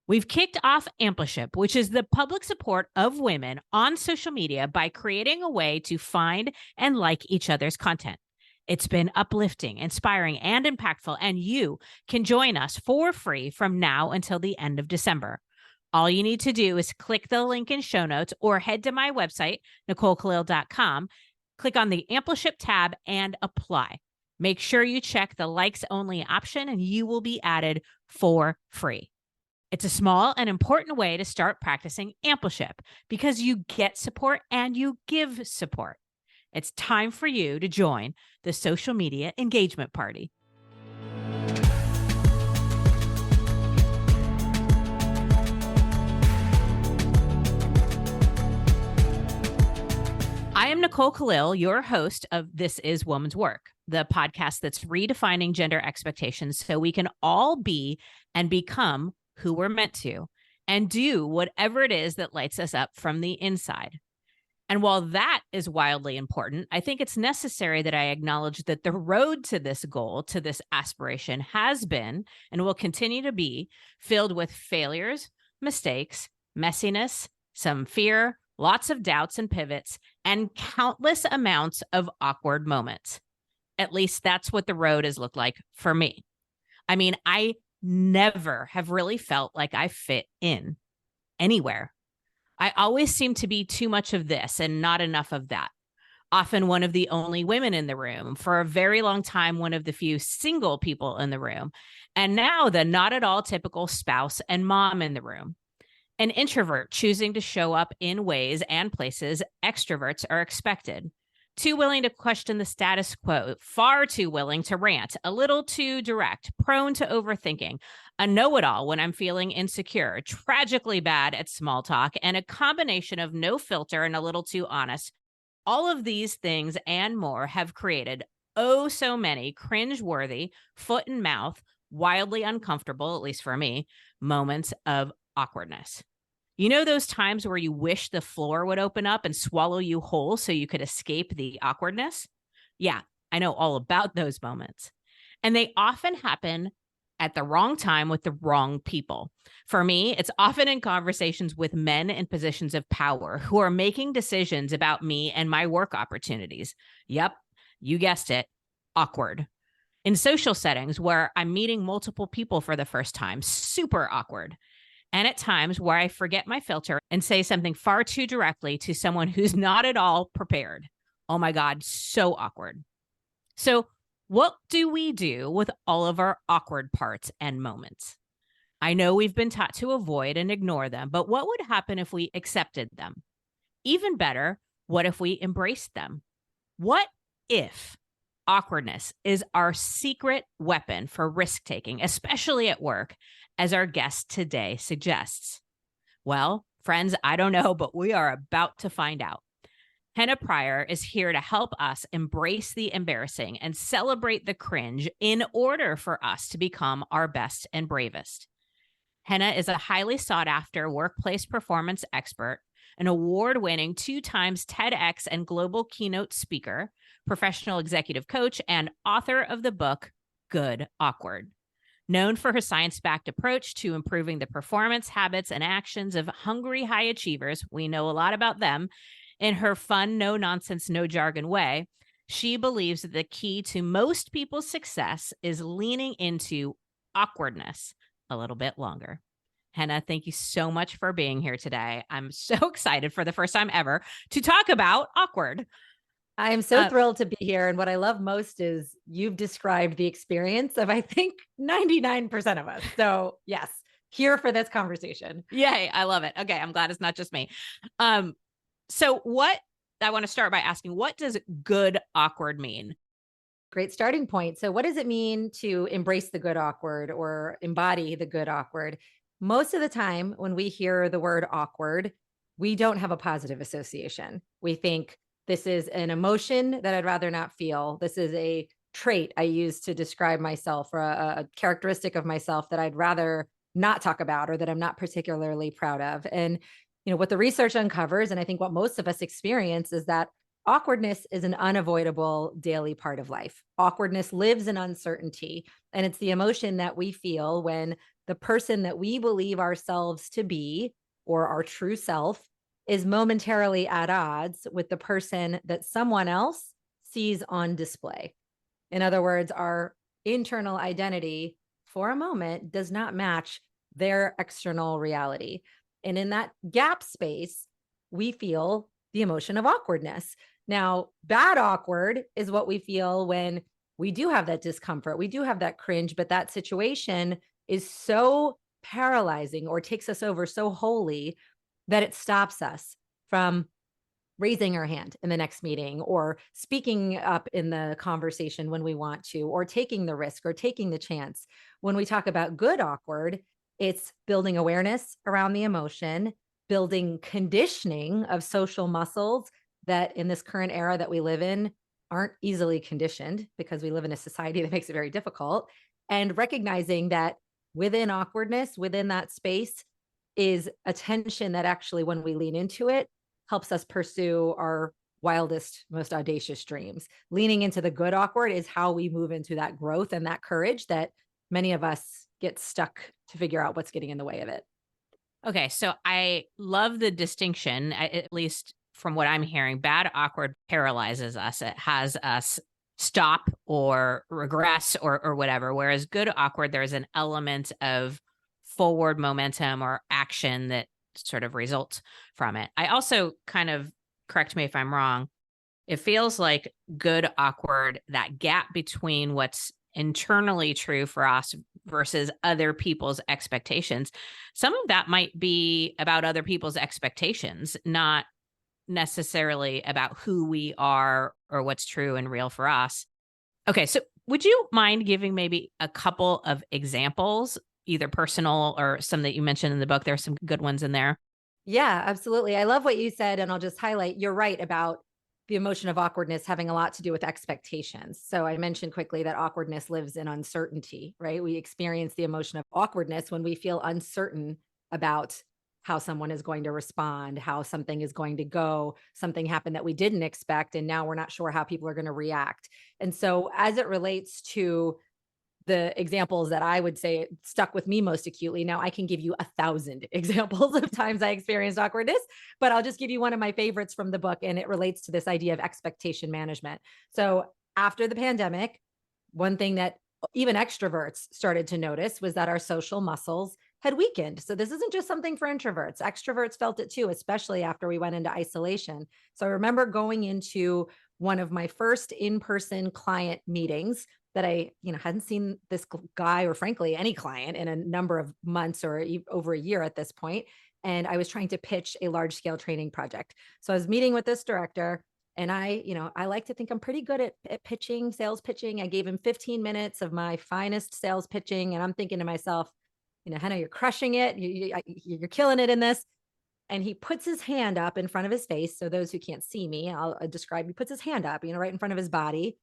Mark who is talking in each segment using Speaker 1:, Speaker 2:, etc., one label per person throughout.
Speaker 1: We've kicked off Ampliship, which is the public support of women on social media by creating a way to find and like each other's content. It's been uplifting, inspiring, and impactful, and you can join us for free from now until the end of December. All you need to do is click the link in show notes or head to my website, NicoleKhalil.com, click on the Ampliship tab and apply. Make sure you check the likes only option and you will be added for free. It's a small and important way to start practicing Ampliship because you get support and you give support. It's time for you to join the social media engagement party. I am Nicole Khalil, your host of This Is Woman's Work, the podcast that's redefining gender expectations so we can all be and become who we're meant to and do whatever it is that lights us up from the inside. And while that is wildly important, I think it's necessary that I acknowledge that the road to this goal, to this aspiration, has been and will continue to be filled with failures, mistakes, messiness, some fear, lots of doubts and pivots, and countless amounts of awkward moments. At least that's what the road has looked like for me. I mean, I never have really felt like I fit in anywhere. I always seem to be too much of this and not enough of that. Often one of the only women in the room, for a very long time, one of the few single people in the room, and now the not at all typical spouse and mom in the room. An introvert choosing to show up in ways and places extroverts are expected. Too willing to question the status quo, far too willing to rant, a little too direct, prone to overthinking, a know-it-all when I'm feeling insecure, tragically bad at small talk, and a combination of no filter and a little too honest. All of these things and more have created oh so many cringe-worthy, foot and mouth, wildly uncomfortable, at least for me, moments of awkwardness. You know those times where you wish the floor would open up and swallow you whole so you could escape the awkwardness? Yeah, I know all about those moments. And they often happen at the wrong time with the wrong people. For me, it's often in conversations with men in positions of power who are making decisions about me and my work opportunities. Yep, you guessed it, awkward. In social settings where I'm meeting multiple people for the first time, super awkward. And at times where I forget my filter and say something far too directly to someone who's not at all prepared. Oh my God, so awkward. So what do we do with all of our awkward parts and moments? I know we've been taught to avoid and ignore them, but what would happen if we accepted them? Even better, what if we embraced them? What if awkwardness is our secret weapon for risk-taking, especially at work, as our guest today suggests? Well, friends, I don't know, but we are about to find out. Henna Pryor is here to help us embrace the embarrassing and celebrate the cringe in order for us to become our best and bravest. Henna is a highly sought-after workplace performance expert, an award-winning 2-time TEDx and global keynote speaker, professional executive coach, and author of the book, Good Awkward. Known for her science-backed approach to improving the performance, habits, and actions of hungry high achievers, we know a lot about them, in her fun, no-nonsense, no-jargon way, she believes that the key to most people's success is leaning into awkwardness a little bit longer. Henna, thank you so much for being here today. I'm so excited for the first time ever to talk about awkward.
Speaker 2: I'm so thrilled to be here. And what I love most is you've described the experience of, I think, 99% of us. So yes, here for this conversation.
Speaker 1: Yay. I love it. Okay. I'm glad it's not just me. So what I want to start by asking, what does good awkward mean?
Speaker 2: Great starting point. So what does it mean to embrace the good awkward or embody the good awkward? Most of the time when we hear the word awkward, we don't have a positive association. We think this is an emotion that I'd rather not feel. This is a trait I use to describe myself, or a characteristic of myself that I'd rather not talk about or that I'm not particularly proud of. And what the research uncovers, and I think what most of us experience, is that awkwardness is an unavoidable daily part of life. Awkwardness lives in uncertainty, and it's the emotion that we feel when the person that we believe ourselves to be, or our true self, is momentarily at odds with the person that someone else sees on display. In other words, our internal identity for a moment does not match their external reality. And in that gap space, we feel the emotion of awkwardness. Now, bad awkward is what we feel when we do have that discomfort, we do have that cringe, but that situation is so paralyzing or takes us over so wholly that it stops us from raising our hand in the next meeting, or speaking up in the conversation when we want to, or taking the risk or taking the chance. When we talk about good awkward, it's building awareness around the emotion, building conditioning of social muscles that in this current era that we live in aren't easily conditioned, because we live in a society that makes it very difficult, and recognizing that within awkwardness, within that space, is a tension that actually, when we lean into it, helps us pursue our wildest, most audacious dreams. Leaning into the good awkward is how we move into that growth and that courage that many of us get stuck to figure out what's getting in the way of it.
Speaker 1: Okay, so I love the distinction, at least from what I'm hearing. Bad awkward paralyzes us. It has us stop or regress or whatever. Whereas good awkward, there's an element of forward momentum or action that sort of results from it. I also kind of, correct me if I'm wrong, it feels like good awkward, that gap between what's internally true for us versus other people's expectations. Some of that might be about other people's expectations, not necessarily about who we are or what's true and real for us. Okay, so would you mind giving maybe a couple of examples, either personal or some that you mentioned in the book? There's some good ones in there.
Speaker 2: Yeah, absolutely. I love what you said. And I'll just highlight, you're right about the emotion of awkwardness having a lot to do with expectations. So I mentioned quickly that awkwardness lives in uncertainty, right? We experience the emotion of awkwardness when we feel uncertain about how someone is going to respond, how something is going to go, something happened that we didn't expect, and now we're not sure how people are going to react. And so as it relates to the examples that I would say stuck with me most acutely. Now, I can give you 1,000 examples of times I experienced awkwardness, but I'll just give you one of my favorites from the book, and it relates to this idea of expectation management. So after the pandemic, one thing that even extroverts started to notice was that our social muscles had weakened. So this isn't just something for introverts. Extroverts felt it too, especially after we went into isolation. So I remember going into one of my first in-person client meetings that I, hadn't seen this guy, or frankly, any client, in a number of months or over a year at this point. And I was trying to pitch a large scale training project. So I was meeting with this director, and I like to think I'm pretty good at pitching, sales pitching. I gave him 15 minutes of my finest sales pitching. And I'm thinking to myself, Henna, you're crushing it. You're killing it in this. And he puts his hand up in front of his face. So those who can't see me, I'll describe, he puts his hand up, right in front of his body.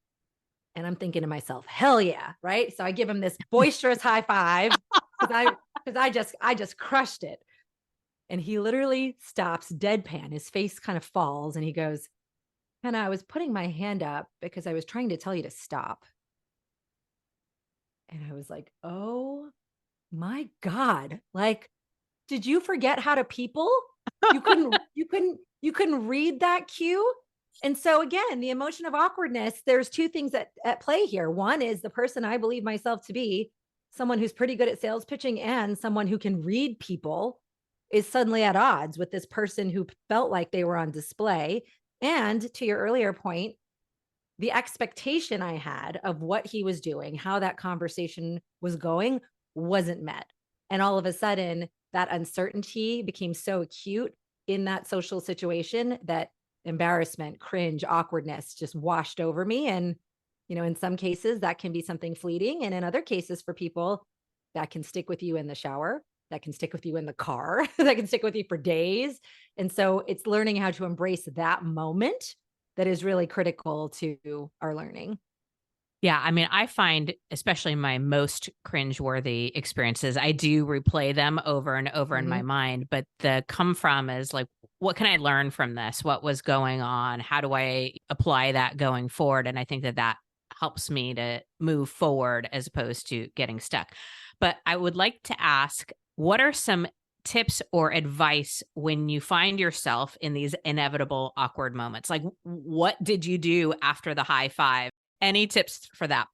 Speaker 2: And I'm thinking to myself, hell yeah. Right. So I give him this boisterous high five because I just crushed it. And he literally stops deadpan. His face kind of falls, and he goes, Henna, I was putting my hand up because I was trying to tell you to stop. And I was like, oh my God. Like, did you forget how to people? You couldn't read that cue. And so again, the emotion of awkwardness, there's two things at play here. One is the person I believe myself to be, someone who's pretty good at sales pitching and someone who can read people, is suddenly at odds with this person who felt like they were on display. And to your earlier point, the expectation I had of what he was doing, how that conversation was going, wasn't met. And all of a sudden, that uncertainty became so acute in that social situation that embarrassment, cringe, awkwardness just washed over me. And, in some cases that can be something fleeting. And in other cases for people, that can stick with you in the shower, that can stick with you in the car, that can stick with you for days. And so it's learning how to embrace that moment that is really critical to our learning.
Speaker 1: Yeah, I mean, I find, especially my most cringeworthy experiences, I do replay them over and over in my mind. But the come from is like, what can I learn from this? What was going on? How do I apply that going forward? And I think that helps me to move forward as opposed to getting stuck. But I would like to ask, what are some tips or advice when you find yourself in these inevitable awkward moments? Like, what did you do after the high five? Any tips for that?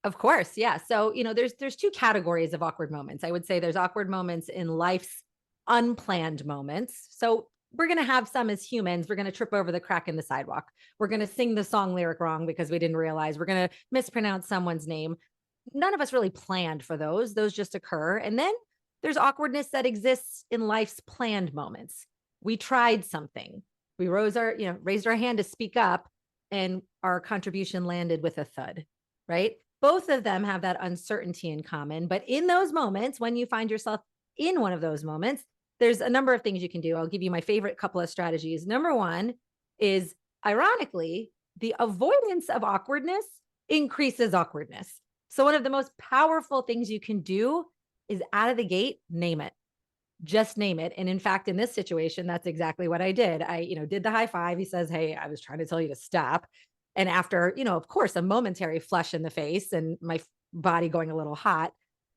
Speaker 2: Of course. Yeah. So, there's two categories of awkward moments. I would say there's awkward moments in life's unplanned moments. So, we're going to have some as humans. We're going to trip over the crack in the sidewalk. We're going to sing the song lyric wrong because we didn't realize. We're going to mispronounce someone's name. None of us really planned for those. Those just occur. And then there's awkwardness that exists in life's planned moments. We tried something. We raised our hand to speak up, and our contribution landed with a thud, right? Both of them have that uncertainty in common. But in those moments, when you find yourself in one of those moments, there's a number of things you can do. I'll give you my favorite couple of strategies. Number one is, ironically, the avoidance of awkwardness increases awkwardness. So one of the most powerful things you can do is, out of the gate, name it. Just name it. And in fact, in this situation, that's exactly what I did. I, did the high five. He says, "Hey, I was trying to tell you to stop." And after, of course, a momentary flush in the face and my body going a little hot,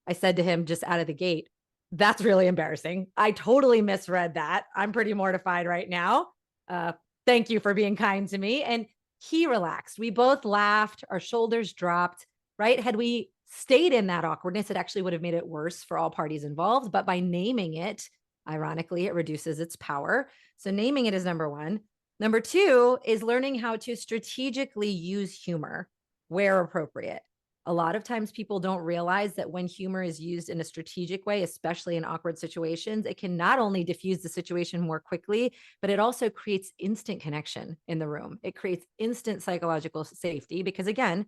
Speaker 2: I said to him just out of the gate, "That's really embarrassing. I totally misread that. I'm pretty mortified right now. Uh, Thank you for being kind to me." And he relaxed. We both laughed. Our shoulders dropped, right? Had we stayed in that awkwardness, it actually would have made it worse for all parties involved. But by naming it, ironically, it reduces its power. So naming it is number one. Number two is learning how to strategically use humor where appropriate. A lot of times people don't realize that when humor is used in a strategic way, especially in awkward situations, it can not only diffuse the situation more quickly, but it also creates instant connection in the room. It creates instant psychological safety because, again,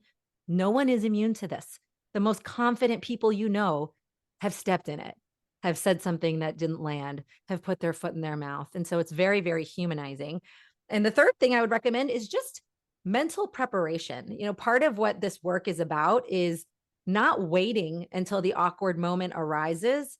Speaker 2: no one is immune to this. The most confident people have stepped in it, have said something that didn't land, have put their foot in their mouth. And so it's very, very humanizing. And the third thing I would recommend is just mental preparation. Part of what this work is about is not waiting until the awkward moment arises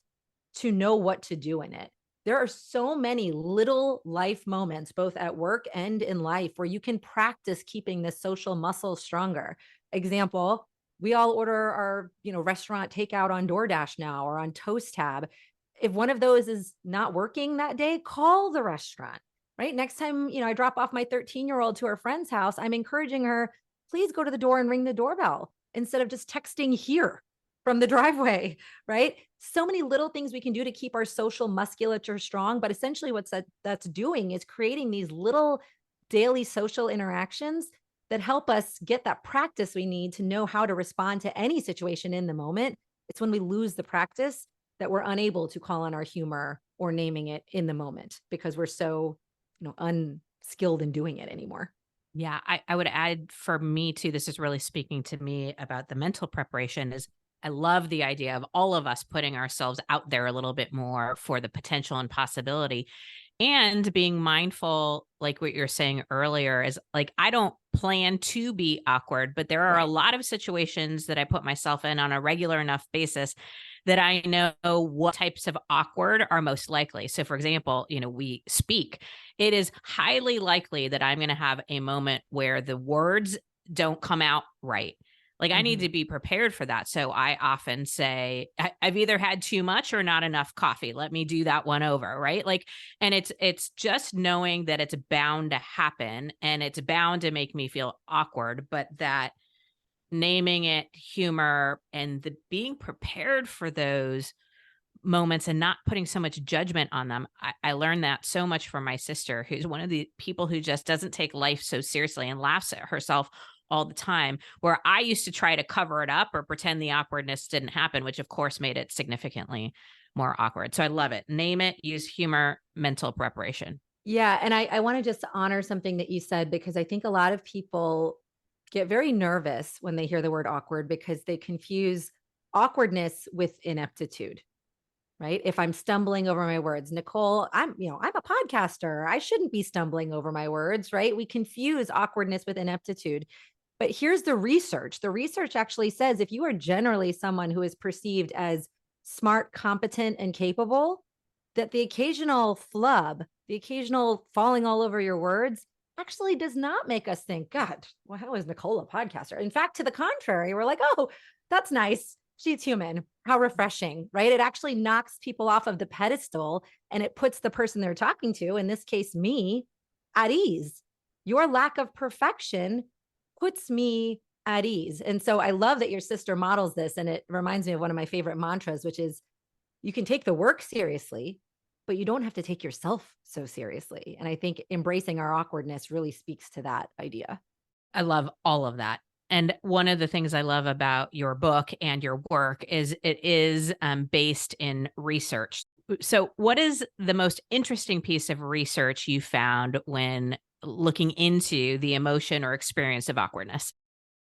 Speaker 2: to know what to do in it. There are so many little life moments, both at work and in life, where you can practice keeping the social muscle stronger. Example, we all order our, restaurant takeout on DoorDash now or on Toast Tab. If one of those is not working that day, call the restaurant, right? Next time, I drop off my 13-year-old to her friend's house, I'm encouraging her, please go to the door and ring the doorbell instead of just texting here from the driveway, right? So many little things we can do to keep our social musculature strong. But essentially that's doing is creating these little daily social interactions that help us get that practice we need to know how to respond to any situation in the moment. It's when we lose the practice that we're unable to call on our humor or naming it in the moment because we're so, unskilled in doing it anymore.
Speaker 1: Yeah, I would add for me too, this is really speaking to me about the mental preparation is I love the idea of all of us putting ourselves out there a little bit more for the potential and possibility and being mindful, like what you're saying earlier, is like, I don't plan to be awkward, but there are a
Speaker 2: Right.
Speaker 1: lot of situations that I put myself in on a regular enough basis that I know what types of awkward are most likely. So, for example, we speak. It is highly likely that I'm going to have a moment where the words don't come out right. Like I need
Speaker 2: Mhm.
Speaker 1: to be prepared for that. So I often say, I've either had too much or not enough coffee. Let me do that one over. Right. Like, and it's just knowing that it's bound to happen and it's bound to make me feel awkward, but that naming it, humor, and the being prepared for those moments and not putting so much judgment on them. I learned that so much from my sister, who's one of the people who just doesn't take life so seriously and laughs at herself all the time, where I used to try to cover it up or pretend the awkwardness didn't happen, which of course made it significantly more awkward. So I love it. Name it, use humor, mental preparation.
Speaker 2: Yeah. And I want to just honor something that you said, because I think a lot of people get very nervous when they hear the word awkward because they confuse awkwardness with ineptitude. Right? If I'm stumbling over my words, Nicole, I'm a podcaster. I shouldn't be stumbling over my words, right? We confuse awkwardness with ineptitude. But here's the research. The research actually says if you are generally someone who is perceived as smart, competent, and capable, that the occasional flub, the occasional falling all over your words actually does not make us think, God, well, how is Nicole a podcaster? In fact, to the contrary, we're like, oh, that's nice. she's human. How refreshing, right? It actually knocks people off of the pedestal and it puts the person they're talking to, in this case, me, at ease. Your lack of perfection puts me at ease. And so I love that your sister models this. And it reminds me of one of my favorite mantras, which is you can take the work seriously, but you don't have to take yourself so seriously. And I think embracing our awkwardness really speaks to that idea.
Speaker 1: I love all of that. And one of the things I love about your book and your work is it is based in research. So, what is the most interesting piece of research you found when looking into the emotion or experience of awkwardness?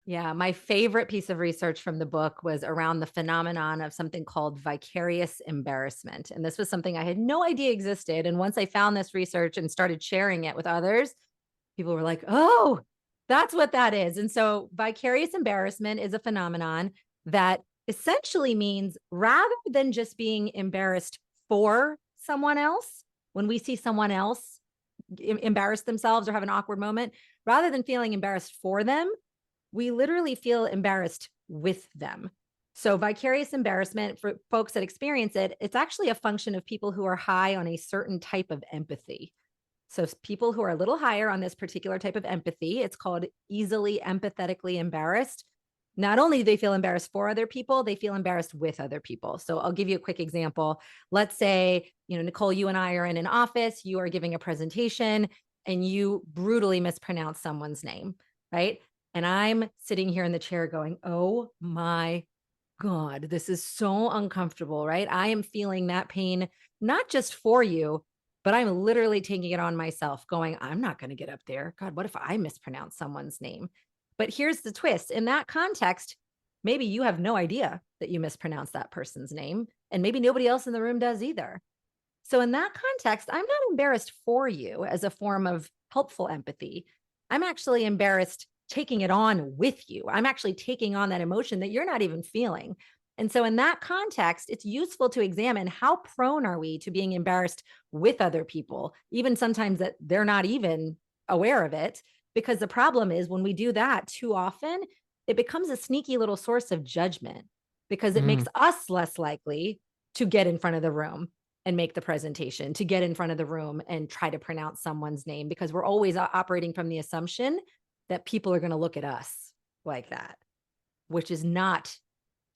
Speaker 2: Yeah, my favorite piece of research from the book was around the phenomenon of something called vicarious embarrassment. And this was something I had no idea existed. And once I found this research and started sharing it with others, people were like, oh, that's what that is. And so vicarious embarrassment is a phenomenon that essentially means rather than just being embarrassed for someone else, when we see someone else embarrass themselves or have an awkward moment, rather than feeling embarrassed for them, we literally feel embarrassed with them. So vicarious embarrassment, for folks that experience it, it's actually a function of people who are high on a certain type of empathy. So people who are a little higher on this particular type of empathy, it's called easily empathetically embarrassed. Not only do they feel embarrassed for other people, they feel embarrassed with other people. So I'll give you a quick example. Let's say, Nicole, you and I are in an office, you are giving a presentation and you brutally mispronounce someone's name, right? And I'm sitting here in the chair going, oh my God, this is so uncomfortable, right? I am feeling that pain, not just for you, but I'm literally taking it on myself, going, I'm not going to get up there. God, what if I mispronounce someone's name? But here's the twist. In that context, maybe you have no idea that you mispronounced that person's name, and maybe nobody else in the room does either. So in that context, I'm not embarrassed for you as a form of helpful empathy. I'm actually embarrassed taking it on with you. I'm actually taking on that emotion that you're not even feeling. And so in that context, it's useful to examine how prone are we to being embarrassed with other people, even sometimes that they're not even aware of it. Because the problem is when we do that too often, it becomes a sneaky little source of judgment because it makes us less likely to get in front of the room and make the presentation, to get in front of the room and try to pronounce someone's name, because we're always operating from the assumption that people are going to look at us like that, which is not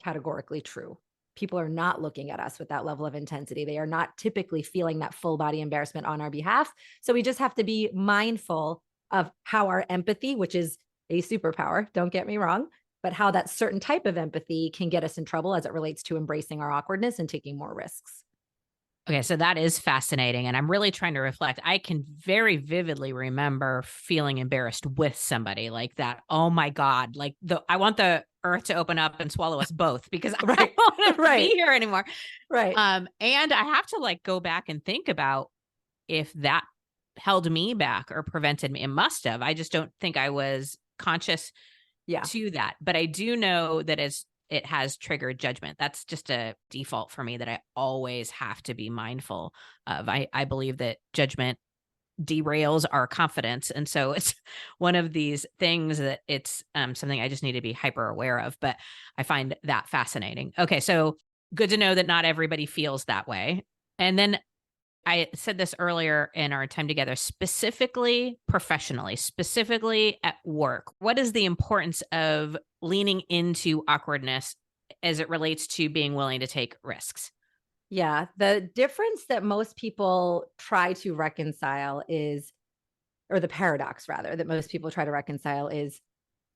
Speaker 2: categorically true. People are not looking at us with that level of intensity. They are not typically feeling that full body embarrassment on our behalf. So we just have to be mindful of how our empathy, which is a superpower, don't get me wrong, but how that certain type of empathy can get us in trouble as it relates to embracing our awkwardness and taking more risks.
Speaker 1: Okay, so that is fascinating. And I'm really trying to reflect. I can very vividly remember feeling embarrassed with somebody like that. Oh my God. Like I want the earth to open up and swallow us both because I
Speaker 2: Right.
Speaker 1: don't want to
Speaker 2: Right.
Speaker 1: be here anymore.
Speaker 2: Right.
Speaker 1: And I have to like go back and think about if that held me back or prevented me. It must have. I just don't think I was conscious
Speaker 2: Yeah.
Speaker 1: to that. But I do know that it has triggered judgment. That's just a default for me that I always have to be mindful of. I believe that judgment derails our confidence. And so it's one of these things that it's something I just need to be hyper aware of. But I find that fascinating. Okay. So good to know that not everybody feels that way. And then I said this earlier in our time together, specifically professionally, specifically at work. What is the importance of leaning into awkwardness as it relates to being willing to take risks?
Speaker 2: Yeah. The difference that most people try to reconcile is, or the paradox rather, that most people try to reconcile is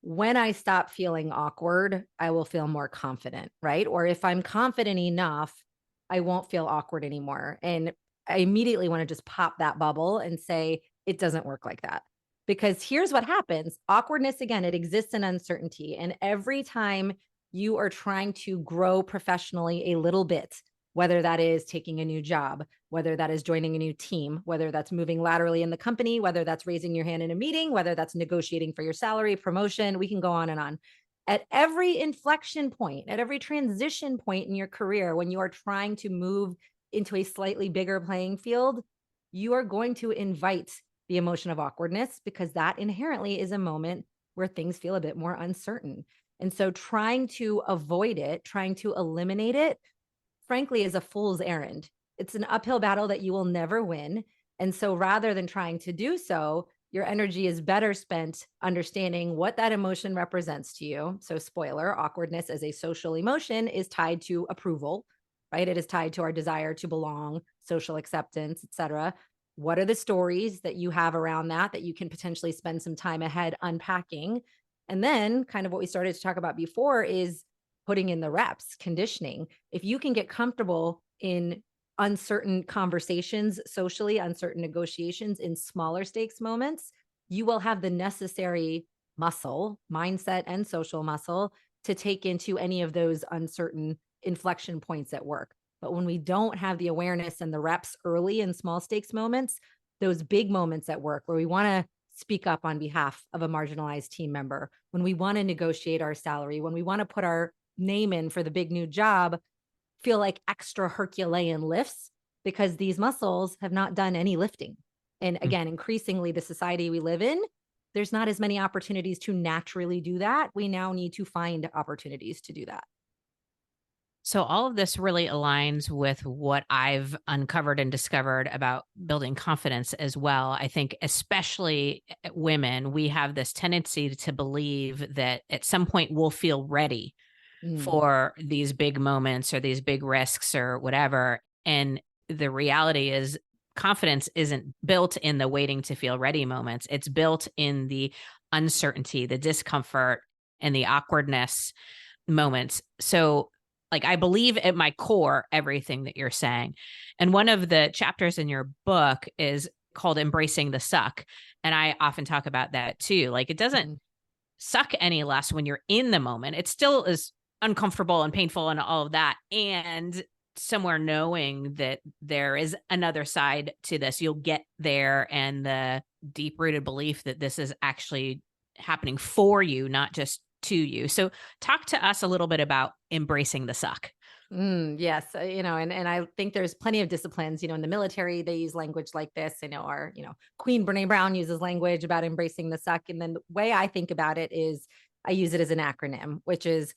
Speaker 2: when I stop feeling awkward, I will feel more confident, right? Or if I'm confident enough, I won't feel awkward anymore. And I immediately want to just pop that bubble and say, it doesn't work like that. Because here's what happens awkwardness, again, it exists in uncertainty. And every time you are trying to grow professionally a little bit, whether that is taking a new job, whether that is joining a new team, whether that's moving laterally in the company, whether that's raising your hand in a meeting, whether that's negotiating for your salary, promotion, we can go on and on. At every inflection point, at every transition point in your career, when you are trying to move into a slightly bigger playing field, you are going to invite the emotion of awkwardness because that inherently is a moment where things feel a bit more uncertain. And so trying to avoid it, trying to eliminate it, frankly, is a fool's errand. It's an uphill battle that you will never win. And so rather than trying to do so, your energy is better spent understanding what that emotion represents to you. So, spoiler, awkwardness as a social emotion is tied to approval, right? It is tied to our desire to belong, social acceptance, etc. What are the stories that you have around that you can potentially spend some time ahead unpacking? And then, kind of what we started to talk about before is putting in the reps, conditioning. If you can get comfortable in uncertain conversations, socially uncertain negotiations in smaller stakes moments, you will have the necessary muscle, mindset, and social muscle to take into any of those uncertain inflection points at work. But when we don't have the awareness and the reps early in small stakes moments, those big moments at work where we want to speak up on behalf of a marginalized team member, when we want to negotiate our salary, when we want to put our name in for the big new job, feel like extra Herculean lifts because these muscles have not done any lifting. And again, increasingly, the society we live in, there's not as many opportunities to naturally do that. We now need to find opportunities to do that.
Speaker 1: So all of this really aligns with what I've uncovered and discovered about building confidence as well. I think especially women, we have this tendency to believe that at some point we'll feel ready
Speaker 2: Mm.
Speaker 1: for these big moments or these big risks or whatever. And the reality is confidence isn't built in the waiting to feel ready moments. It's built in the uncertainty, the discomfort, and the awkwardness moments. So like I believe at my core everything that you're saying. And one of the chapters in your book is called Embracing the Suck. And I often talk about that too. Like it doesn't
Speaker 2: Mm.
Speaker 1: suck any less when you're in the moment. It still is uncomfortable and painful and all of that. And somewhere knowing that there is another side to this, you'll get there, and the deep rooted belief that this is actually happening for you, not just to you. So talk to us a little bit about embracing the suck.
Speaker 2: Yes, and I think there's plenty of disciplines. In the military, they use language like this. I know Queen Brene Brown uses language about embracing the suck. And then the way I think about it is I use it as an acronym, which is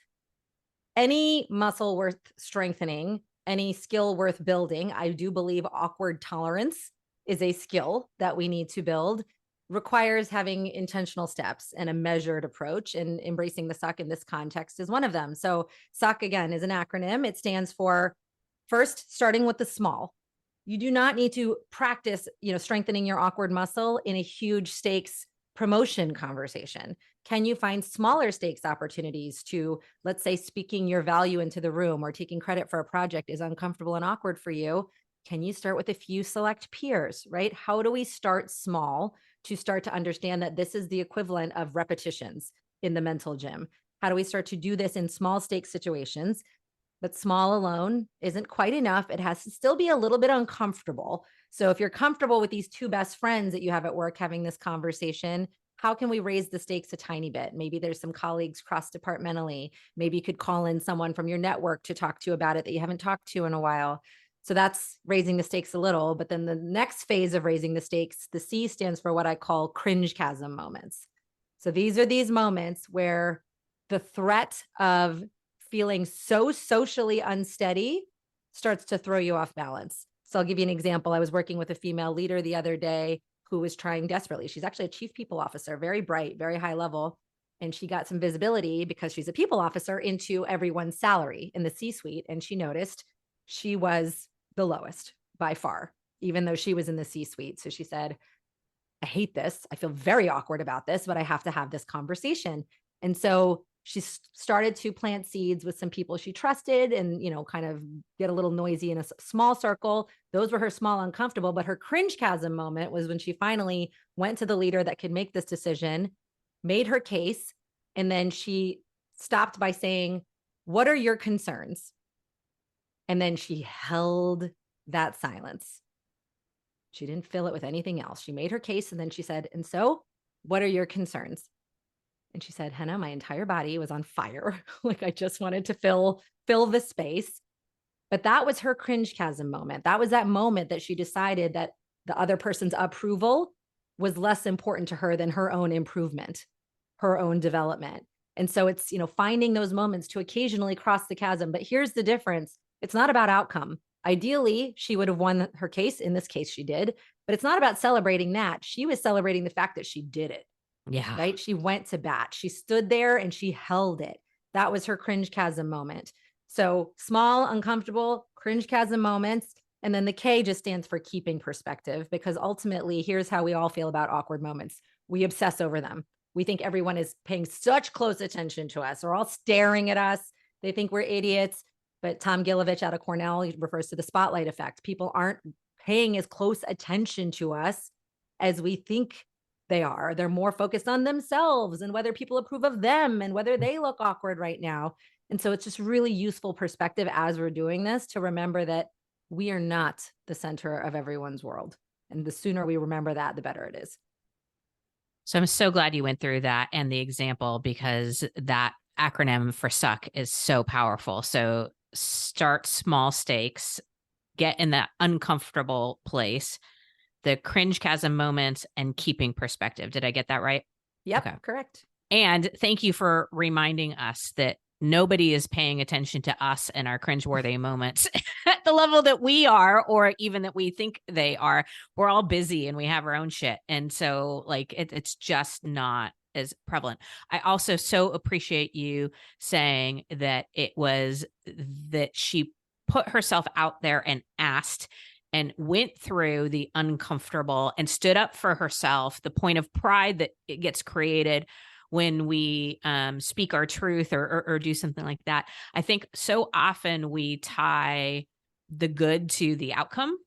Speaker 2: any muscle worth strengthening, any skill worth building. I do believe awkward tolerance is a skill that we need to build, requires having intentional steps and a measured approach, and embracing the suck in this context is one of them. So suck, again, is an acronym. It stands for, first, starting with the small. You do not need to practice, strengthening your awkward muscle in a huge stakes promotion conversation. Can you find smaller stakes opportunities to, let's say, speaking your value into the room or taking credit for a project is uncomfortable and awkward for you? Can you start with a few select peers, right? How do we start small to start to understand that this is the equivalent of repetitions in the mental gym? How do we start to do this in small stakes situations? But small alone isn't quite enough. It has to still be a little bit uncomfortable. So if you're comfortable with these two best friends that you have at work having this conversation, how can we raise the stakes a tiny bit? Maybe there's some colleagues cross departmentally. Maybe you could call in someone from your network to talk to about it that you haven't talked to in a while. So that's raising the stakes a little. But then the next phase of raising the stakes, the C stands for what I call cringe chasm moments. So these are these moments where the threat of feeling so socially unsteady starts to throw you off balance. So I'll give you an example. I was working with a female leader the other day who was trying desperately. She's actually a chief people officer, very bright, very high level. And she got some visibility because she's a people officer into everyone's salary in the C-suite. And she noticed she was the lowest by far, even though she was in the C-suite. So she said, I hate this. I feel very awkward about this, but I have to have this conversation. And so she started to plant seeds with some people she trusted and, kind of get a little noisy in a small circle. Those were her small uncomfortable, but her cringe chasm moment was when she finally went to the leader that could make this decision, made her case, and then she stopped by saying, what are your concerns? And then she held that silence. She didn't fill it with anything else. She made her case and then she said, and so what are your concerns? And she said, Henna, my entire body was on fire. Like I just wanted to fill the space. But that was her cringe chasm moment. That was that moment that she decided that the other person's approval was less important to her than her own improvement, her own development. And so it's, finding those moments to occasionally cross the chasm. But here's the difference. It's not about outcome. Ideally, she would have won her case. In this case, she did. But it's not about celebrating that. She was celebrating the fact that she did it.
Speaker 1: Yeah.
Speaker 2: Right? She went to bat. She stood there and she held it. That was her cringe chasm moment. So small, uncomfortable, cringe chasm moments. And then the K just stands for keeping perspective, because ultimately, here's how we all feel about awkward moments. We obsess over them. We think everyone is paying such close attention to us, or all staring at us. They think we're idiots. But Tom Gilovich out of Cornell, he refers to the spotlight effect. People aren't paying as close attention to us as we think they are. They're more focused on themselves and whether people approve of them and whether they look awkward right now. And so it's just really useful perspective as we're doing this to remember that we are not the center of everyone's world. And the sooner we remember that, the better it is.
Speaker 1: So I'm so glad you went through that and the example, because that acronym for SUCK is so powerful. So start small stakes, get in that uncomfortable place, the cringe chasm moments, and keeping perspective. Did I get that right?
Speaker 2: Yep,
Speaker 1: Okay.
Speaker 2: correct.
Speaker 1: And thank you for reminding us that nobody is paying attention to us and our cringeworthy moments at the level that we are, or even that we think they are. We're all busy and we have our own shit. And so it's just not as prevalent. I also so appreciate you saying that it was that she put herself out there and asked and went through the uncomfortable and stood up for herself, the point of pride that it gets created when we speak our truth or do something like that. I think so often we tie the good to the outcome,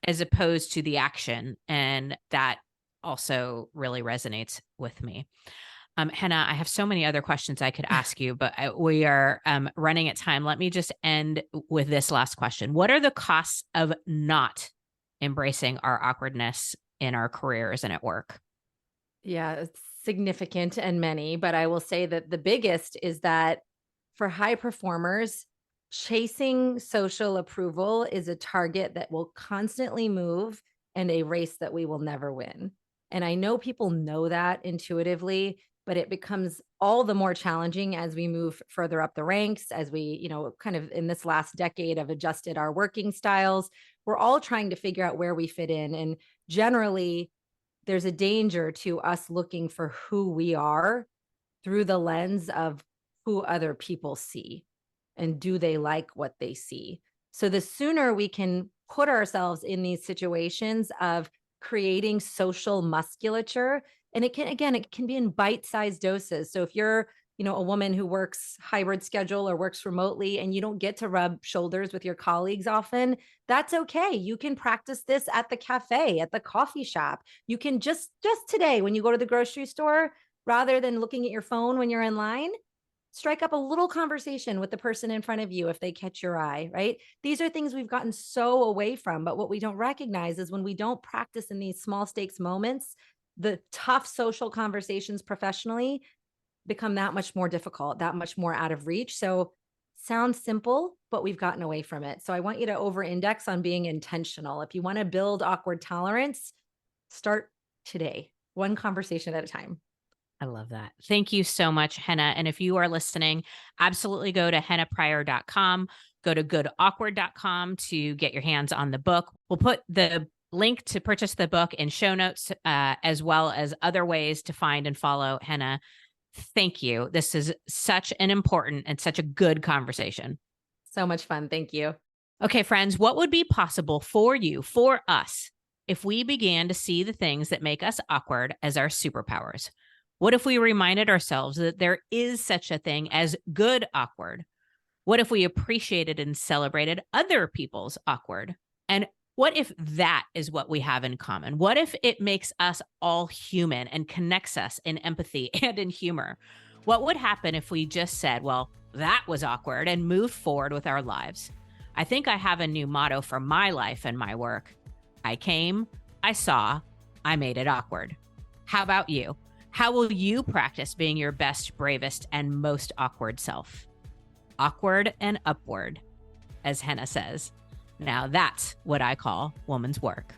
Speaker 1: as opposed to the action. And that also really resonates with me. Henna, I have so many other questions I could ask you, but we are running at time. Let me just end with this last question. What are the costs of not embracing our awkwardness in our careers and at work?
Speaker 2: Yeah, it's significant and many, but I will say that the biggest is that for high performers, chasing social approval is a target that will constantly move and a race that we will never win. And I know people know that intuitively, but it becomes all the more challenging as we move further up the ranks, as we, kind of in this last decade have adjusted our working styles. We're all trying to figure out where we fit in. And generally, there's a danger to us looking for who we are through the lens of who other people see and do they like what they see. So the sooner we can put ourselves in these situations of creating social musculature, and it can be in bite-sized doses. So if you're a woman who works hybrid schedule or works remotely and you don't get to rub shoulders with your colleagues often, that's okay. You can practice this at the cafe, at the coffee shop. You can just today, when you go to the grocery store, rather than looking at your phone when you're in line, strike up a little conversation with the person in front of you if they catch your eye, right? These are things we've gotten so away from, but what we don't recognize is when we don't practice in these small stakes moments, the tough social conversations professionally become that much more difficult, that much more out of reach. So sounds simple, but we've gotten away from it. So I want you to over-index on being intentional. If you want to build awkward tolerance, start today, one conversation at a time.
Speaker 1: I love that. Thank you so much, Henna. And if you are listening, absolutely go to hennapryor.com, go to goodawkward.com to get your hands on the book. We'll put the link to purchase the book in show notes, as well as other ways to find and follow Henna. Thank you. This is such an important and such a good conversation.
Speaker 2: So much fun. Thank you.
Speaker 1: Okay, friends, what would be possible for you, for us, if we began to see the things that make us awkward as our superpowers? What if we reminded ourselves that there is such a thing as good awkward? What if we appreciated and celebrated other people's awkward? And what if that is what we have in common? What if it makes us all human and connects us in empathy and in humor? What would happen if we just said, well, that was awkward, and moved forward with our lives? I think I have a new motto for my life and my work. I came, I saw, I made it awkward. How about you? How will you practice being your best, bravest, and most awkward self? Awkward and upward, as Henna says. Now that's what I call woman's work.